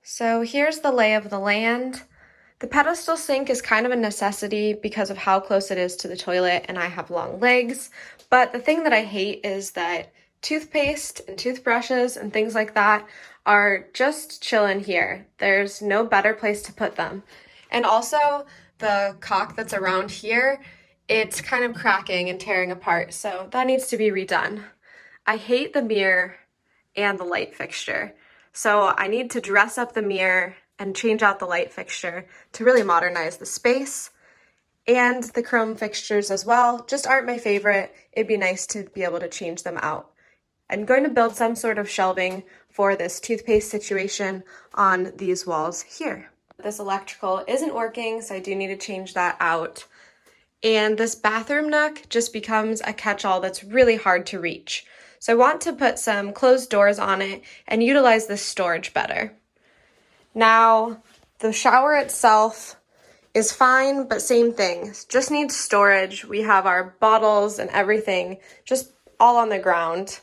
So here's the lay of the land. The pedestal sink is kind of a necessity because of how close it is to the toilet and I have long legs. But the thing that I hate is that toothpaste and toothbrushes and things like that are just chilling here. There's no better place to put them. And also the caulk that's around here, it's kind of cracking and tearing apart, so that needs to be redone. I hate the mirror and the light fixture. So I need to dress up the mirror and change out the light fixture to really modernize the space. And the chrome fixtures as well just aren't my favorite. It'd be nice to be able to change them out. I'm going to build some sort of shelving for this toothpaste situation on these walls here. This electrical isn't working, so I do need to change that out. And this bathroom nook just becomes a catch-all that's really hard to reach. So I want to put some closed doors on it and utilize this storage better. Now, the shower itself is fine, but same thing. Just needs storage. We have our bottles and everything just all on the ground.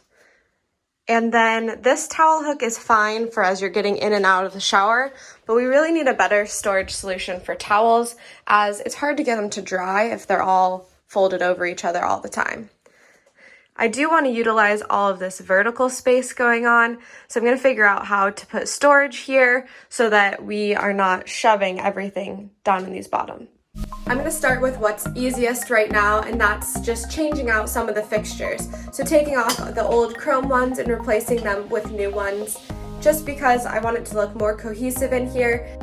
And then this towel hook is fine for as you're getting in and out of the shower, but we really need a better storage solution for towels as it's hard to get them to dry if they're all folded over each other all the time. I do want to utilize all of this vertical space going on, so I'm going to figure out how to put storage here so that we are not shoving everything down in these bottom. I'm going to start with what's easiest right now, and that's just changing out some of the fixtures. So taking off the old chrome ones and replacing them with new ones, just because I want it to look more cohesive in here.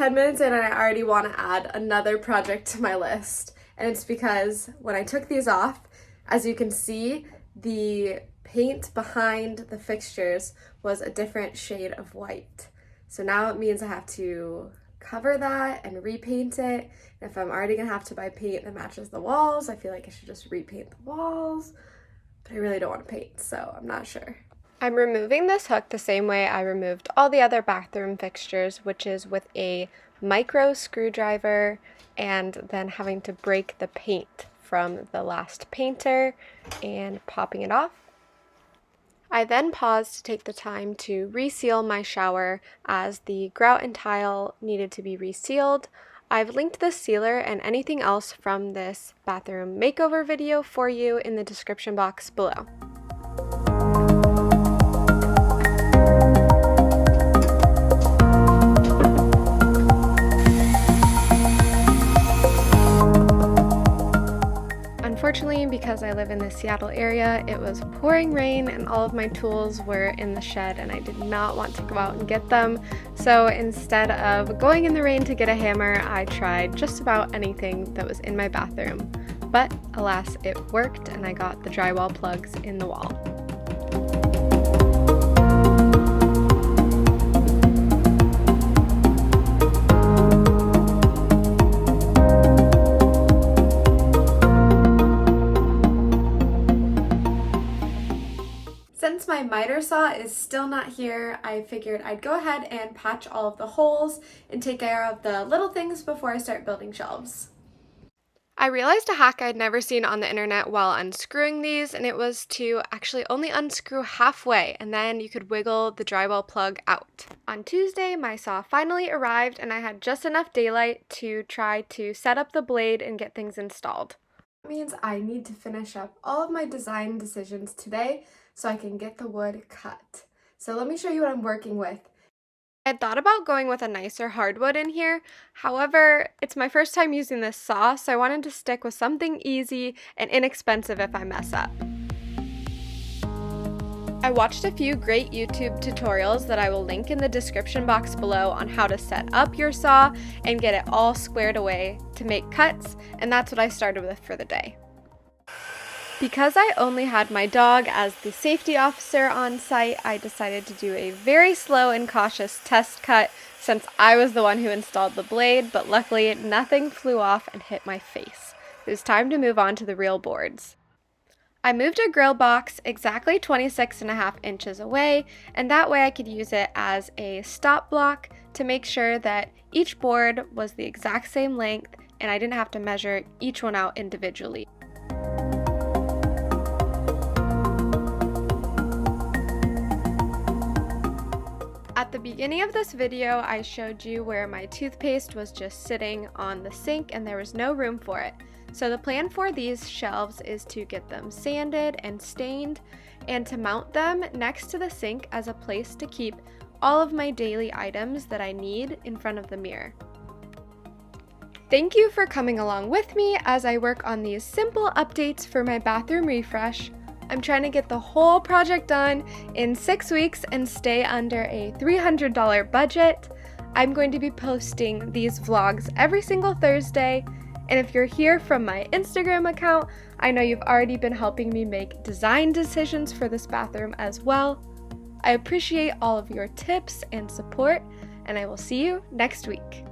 10 minutes in and I already want to add another project to my list. And it's because when I took these off, as you can see, the paint behind the fixtures was a different shade of white. So now it means I have to cover that and repaint it. And if I'm already gonna have to buy paint that matches the walls, I feel like I should just repaint the walls. But I really don't want to paint, so I'm not sure. I'm removing this hook the same way I removed all the other bathroom fixtures, which is with a micro screwdriver and then having to break the paint from the last painter and popping it off. I then paused to take the time to reseal my shower as the grout and tile needed to be resealed. I've linked the sealer and anything else from this bathroom makeover video for you in the description box below. Unfortunately, because I live in the Seattle area, it was pouring rain and all of my tools were in the shed and I did not want to go out and get them. So instead of going in the rain to get a hammer, I tried just about anything that was in my bathroom. But alas, it worked and I got the drywall plugs in the wall. Since my miter saw is still not here, I figured I'd go ahead and patch all of the holes and take care of the little things before I start building shelves. I realized a hack I'd never seen on the internet while unscrewing these, and it was to actually only unscrew halfway, and then you could wiggle the drywall plug out. On Tuesday, my saw finally arrived, and I had just enough daylight to try to set up the blade and get things installed. That means I need to finish up all of my design decisions today so I can get the wood cut. So let me show you what I'm working with. I had thought about going with a nicer hardwood in here, however, it's my first time using this saw, so I wanted to stick with something easy and inexpensive if I mess up. I watched a few great YouTube tutorials that I will link in the description box below on how to set up your saw and get it all squared away to make cuts, and that's what I started with for the day. Because I only had my dog as the safety officer on site, I decided to do a very slow and cautious test cut since I was the one who installed the blade, but luckily nothing flew off and hit my face. it was time to move on to the real boards. I moved a grill box exactly 26.5 inches away, and that way I could use it as a stop block to make sure that each board was the exact same length and I didn't have to measure each one out individually. At the beginning of this video, I showed you where my toothpaste was just sitting on the sink and there was no room for it. So the plan for these shelves is to get them sanded and stained and to mount them next to the sink as a place to keep all of my daily items that I need in front of the mirror. Thank you for coming along with me as I work on these simple updates for my bathroom refresh. I'm trying to get the whole project done in 6 weeks and stay under a $300 budget. I'm going to be posting these vlogs every single Thursday, and if you're here from my Instagram account, I know you've already been helping me make design decisions for this bathroom as well. I appreciate all of your tips and support, and I will see you next week.